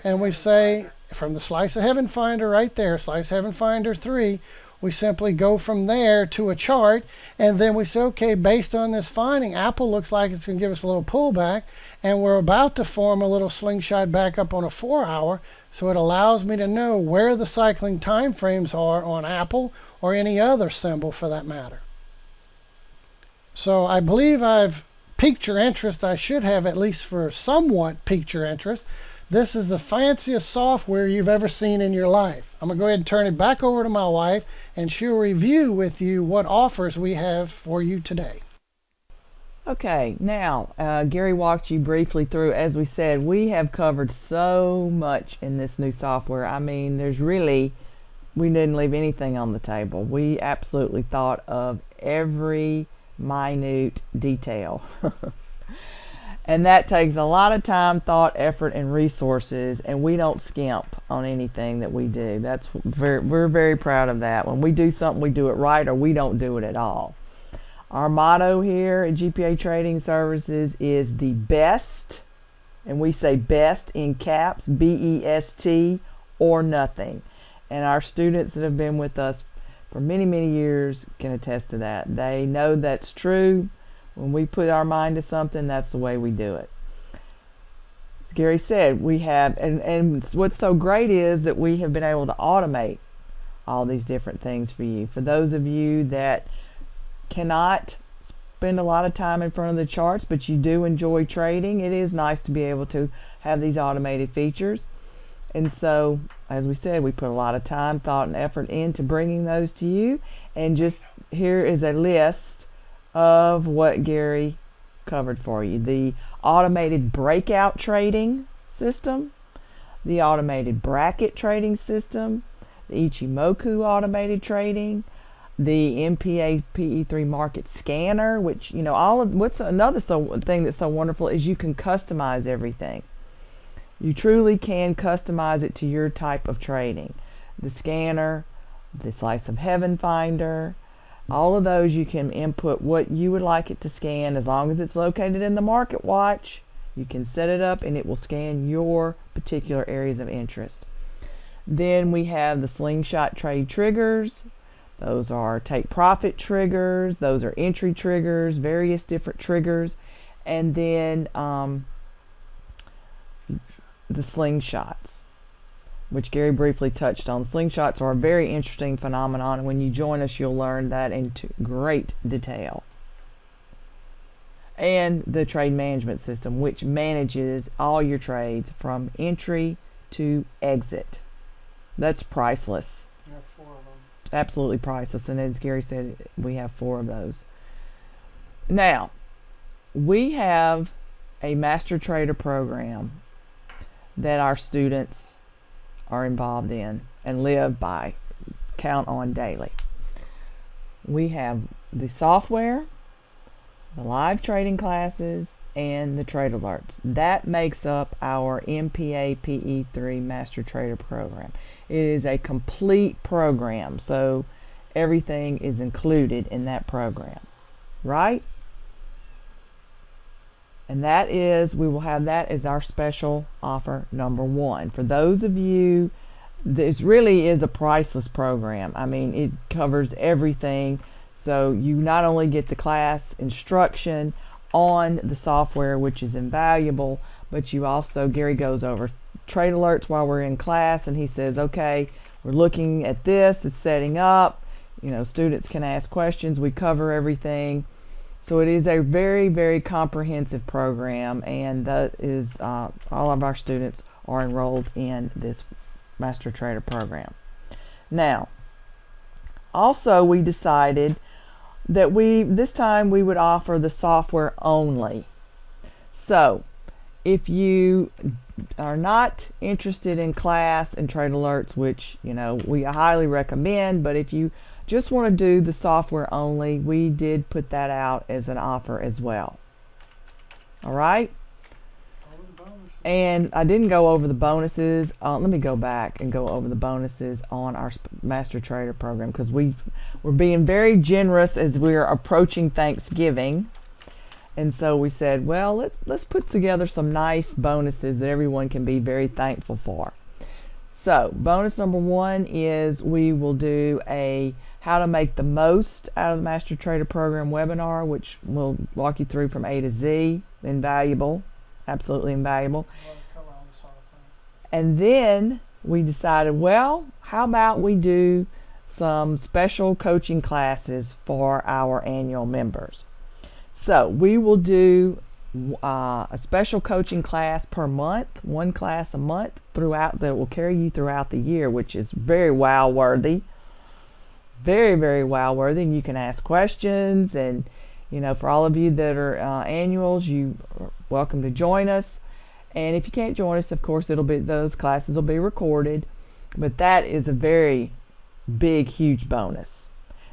and we say, from the Slice of Heaven Finder right there, Slice of Heaven Finder 3, we simply go from there to a chart, and then we say, okay, based on this finding, Apple looks like it's going to give us a little pullback, and we're about to form a little slingshot back up on a 4 hour, so it allows me to know where the cycling time frames are on Apple or any other symbol for that matter. So I believe I've piqued your interest. I should have, at least for somewhat, piqued your interest. This is the fanciest software you've ever seen in your life. I'm going to go ahead and turn it back over to my wife, and she'll review with you what offers we have for you today. Okay, now Gary walked you briefly through. As we said, we have covered so much in this new software. I mean, we didn't leave anything on the table. We absolutely thought of every minute detail. And that takes a lot of time, thought, effort, and resources, and we don't skimp on anything that we do. We're very proud of that. When we do something, we do it right, or we don't do it at all. Our motto here at GPA Trading Services is the best, and we say best in caps, BEST, or nothing. And our students that have been with us for many, many years can attest to that. They know that's true. When we put our mind to something, that's the way we do it. As Gary said, we have, and what's so great is that we have been able to automate all these different things for you. For those of you that cannot spend a lot of time in front of the charts, but you do enjoy trading, it is nice to be able to have these automated features. And so, as we said, we put a lot of time, thought, and effort into bringing those to you. And just here is a list of what Gary covered for you. The automated breakout trading system, the automated bracket trading system, the Ichimoku automated trading, the MPA pe3 market scanner, which, you know, what's another thing that's so wonderful is you can customize everything. You truly can customize it to your type of trading. The scanner, the Slice of Heaven Finder, all of those you can input what you would like it to scan. As long as it's located in the market watch, you can set it up and it will scan your particular areas of interest. Then we have the slingshot trade triggers. Those are take profit triggers, those are entry triggers, various different triggers. And then the slingshots, which Gary briefly touched on. Slingshots are a very interesting phenomenon, and when you join us, you'll learn that into great detail. and the trade management system, which manages all your trades from entry to exit. That's priceless. You have 4 of them. Absolutely priceless. And as Gary said, we have 4 of those. Now, we have a master trader program that our students are involved in and live by, count on daily. We have the software, the live trading classes, and the trade alerts. That makes up our MPA PE3 Master Trader program. It is a complete program, so everything is included in that program, right? And that is, we will have that as our special offer number 1. For those of you, this really is a priceless program. I mean, it covers everything. So you not only get the class instruction on the software, which is invaluable, but you also, Gary goes over trade alerts while we're in class, and he says, okay, we're looking at this, it's setting up, you know, students can ask questions, we cover everything. So it is a very, very comprehensive program, and that is all of our students are enrolled in this Master Trader program. Now, also we decided that this time we would offer the software only. So if you are not interested in class and trade alerts, which, you know, we highly recommend, but if you just want to do the software only, we did put that out as an offer as well. All right. And I didn't go over the bonuses. Let me go back and go over the bonuses on our Master Trader program, because we're being very generous as we're approaching Thanksgiving. And so we said, well, let's put together some nice bonuses that everyone can be very thankful for. So bonus number 1 is we will do a how to make the most out of the Master Trader program webinar, which will walk you through from A to Z. Invaluable, absolutely invaluable. And then we decided, well, how about we do some special coaching classes for our annual members. So we will do a special coaching class per month, 1 class a month throughout, that will carry you throughout the year, which is very wow worthy. Very, very wow worthy. And you can ask questions, and you know, for all of you that are annuals, you are welcome to join us. And if you can't join us, of course, those classes will be recorded, but that is a very big, huge bonus.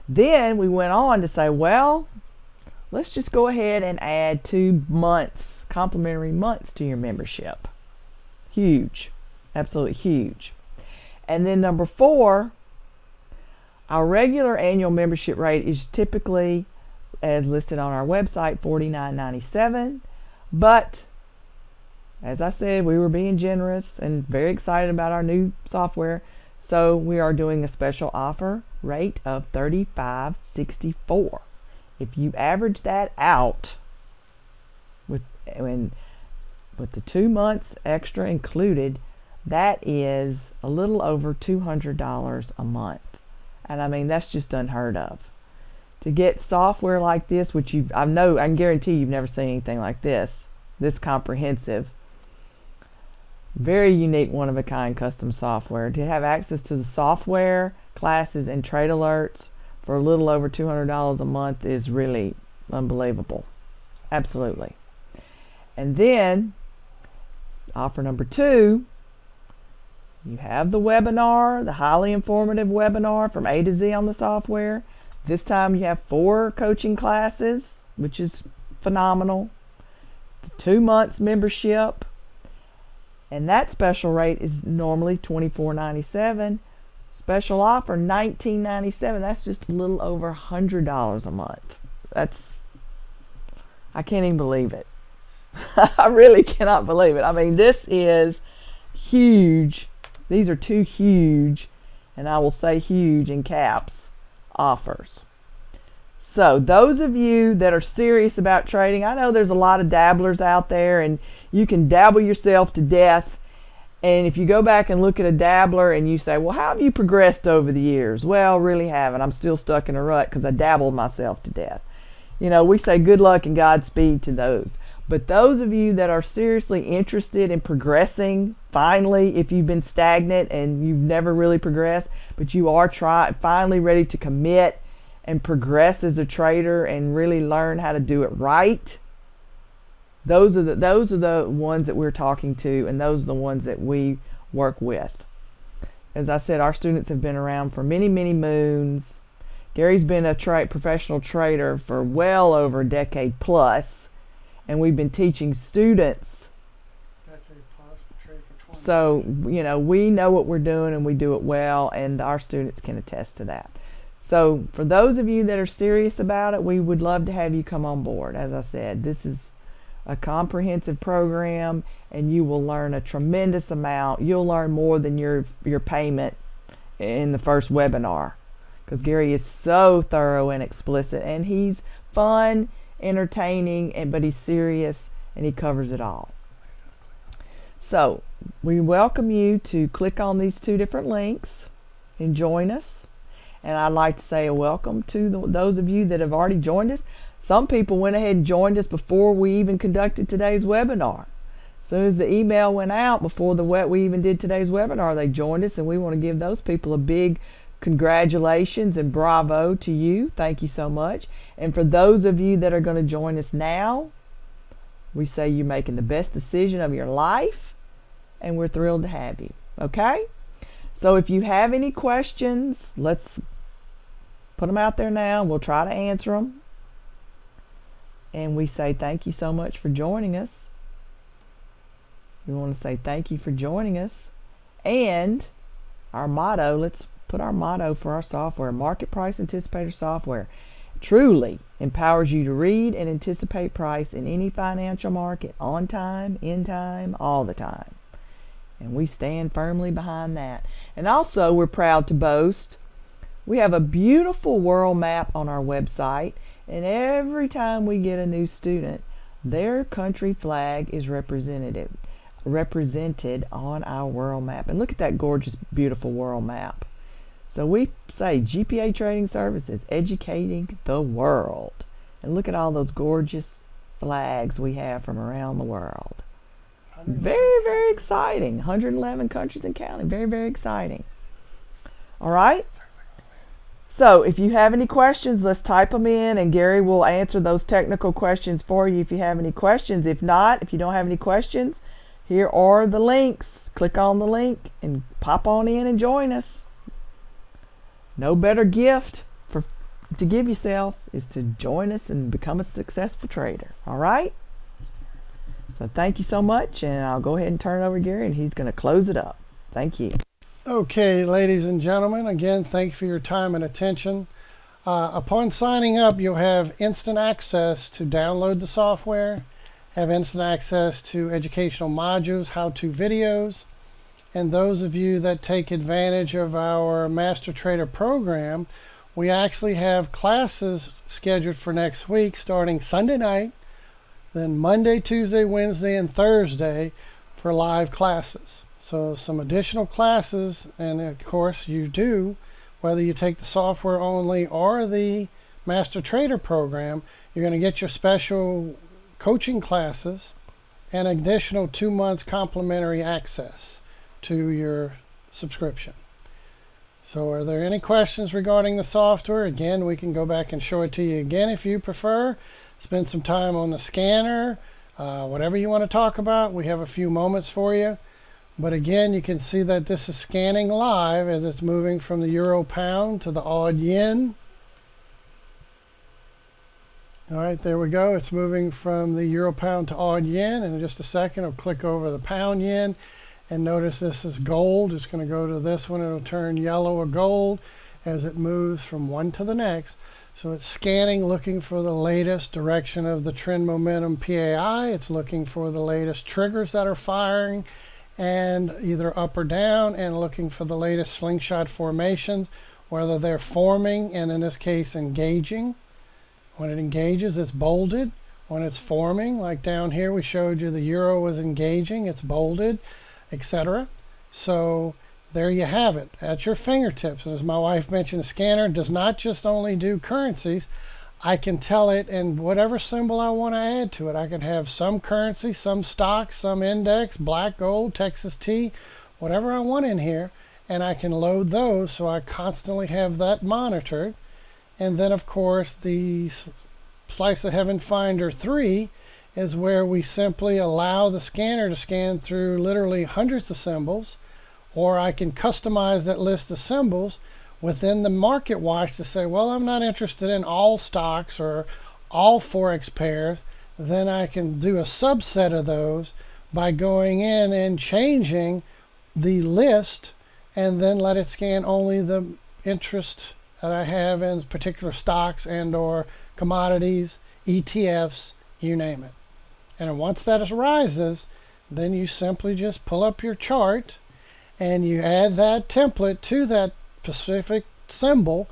Then we went on to say, well, let's just go ahead and add 2 months, complimentary months to your membership. Huge, absolutely huge. And then number 4, our regular annual membership rate is typically, as listed on our website, $49.97. But as I said, we were being generous and very excited about our new software, so we are doing a special offer rate of $35.64. If you average that out with the 2 months extra included, that is a little over $200 a month. And I mean, that's just unheard of. To get software like this, which I can guarantee you've never seen anything like this comprehensive, very unique, one-of-a-kind custom software. To have access to the software, classes, and trade alerts for a little over $200 a month is really unbelievable. Absolutely. And then, offer number 2, you have the webinar, the highly informative webinar from A to Z on the software. This time you have 4 coaching classes, which is phenomenal. The 2 months membership, and that special rate is normally $24.97. Special offer $19.97. That's just a little over $100 a month. I can't even believe it. I really cannot believe it. I mean, this is huge. These are 2 huge, and I will say huge in caps, offers. So those of you that are serious about trading, I know there's a lot of dabblers out there, and you can dabble yourself to death. And if you go back and look at a dabbler and you say, well, how have you progressed over the years? Well, really haven't. I'm still stuck in a rut because I dabbled myself to death. You know, we say good luck and Godspeed to those. But those of you that are seriously interested in progressing, finally, if you've been stagnant and you've never really progressed, but you are finally ready to commit and progress as a trader and really learn how to do it right, those are the ones that we're talking to, and those are the ones that we work with. As I said, our students have been around for many, many moons. Gary's been a professional trader for well over a decade plus, and we've been teaching students. So, you know, we know what we're doing and we do it well, and our students can attest to that. So for those of you that are serious about it, we would love to have you come on board. As I said, this is a comprehensive program, and you will learn a tremendous amount. You'll learn more than your payment in the first webinar, because Gary is so thorough and explicit, and he's fun, entertaining, but he's serious, and he covers it all. So we welcome you to click on these two different links and join us. And I'd like to say a welcome to those of you that have already joined us. Some people went ahead and joined us before we even conducted today's webinar. As soon as the email went out before we even did today's webinar, they joined us, and we want to give those people a big congratulations and bravo to you. Thank you so much. And for those of you that are going to join us now, we say you're making the best decision of your life, and we're thrilled to have you. Okay? So if you have any questions, let's put them out there now. We'll try to answer them. And we say thank you so much for joining us. We want to say thank you for joining us. And our motto, let's put our motto for our software: Market Price Anticipator software truly empowers you to read and anticipate price in any financial market, on time, in time, all the time. And we stand firmly behind that. And also, we're proud to boast we have a beautiful world map on our website, and every time we get a new student, their country flag is represented on our world map. And look at that gorgeous, beautiful world map. So we say GPA Trading Services, educating the world. And look at all those gorgeous flags we have from around the world. Very, very exciting. 111 countries and counting. Very, very exciting. All right. So if you have any questions, let's type them in, and Gary will answer those technical questions for you if you have any questions. If not, if you don't have any questions, here are the links. Click on the link and pop on in and join us. No better gift to give yourself is to join us and become a successful trader. All right? So thank you so much, and I'll go ahead and turn it over to Gary, and he's going to close it up. Thank you. Okay, ladies and gentlemen, again, thank you for your time and attention. Upon signing up, you'll have instant access to download the software, have instant access to educational modules, how-to videos, and those of you that take advantage of our Master Trader program, we actually have classes scheduled for next week starting Sunday night, then Monday, Tuesday, Wednesday, and Thursday for live classes. So some additional classes, and of course you do, whether you take the software only or the Master Trader program, you're going to get your special coaching classes and additional 2 months complimentary access to your subscription. So are there any questions regarding the software? Again, we can go back and show it to you again if you prefer. Spend some time on the scanner, whatever you want to talk about. We have a few moments for you. But again, you can see that this is scanning live as it's moving from the euro pound to the odd yen. All right, there we go. It's moving from the euro pound to odd yen. And in just a second, I'll click over the pound yen. And notice this is gold. It's going to go to this one. It'll turn yellow or gold as it moves from one to the next. So it's scanning, looking for the latest direction of the trend momentum PAI. It's looking for the latest triggers that are firing, and either up or down, and looking for the latest slingshot formations, whether they're forming and in this case engaging. When it engages, it's bolded. When it's forming, like down here we showed you the euro was engaging, it's bolded, etc. So there you have it at your fingertips. And as my wife mentioned, the scanner does not just only do currencies. I can tell it and whatever symbol I want to add to it. I can have some currency, some stock, some index, black gold, Texas tea, whatever I want in here, and I can load those so I constantly have that monitored. And then of course the Slice of Heaven Finder 3 is where we simply allow the scanner to scan through literally hundreds of symbols, or I can customize that list of symbols within the market watch to say, well, I'm not interested in all stocks or all Forex pairs. Then I can do a subset of those by going in and changing the list and then let it scan only the interest that I have in particular stocks and or commodities, ETFs, you name it. And once that arises, then you simply just pull up your chart and you add that template to that specific symbol,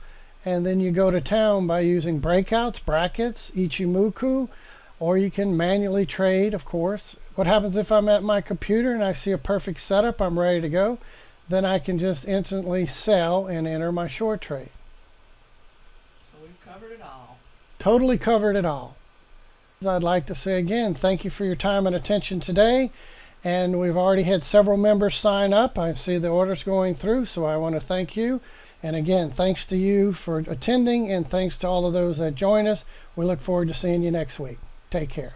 and then you go to town by using breakouts, brackets, Ichimoku, or you can manually trade, of course. What happens if I'm at my computer and I see a perfect setup, I'm ready to go, then I can just instantly sell and enter my short trade. So we've covered it all. Totally covered it all. I'd like to say again, thank you for your time and attention today. And we've already had several members sign up. I see the orders going through, so I want to thank you. And again, thanks to you for attending, and thanks to all of those that join us. We look forward to seeing you next week. Take care.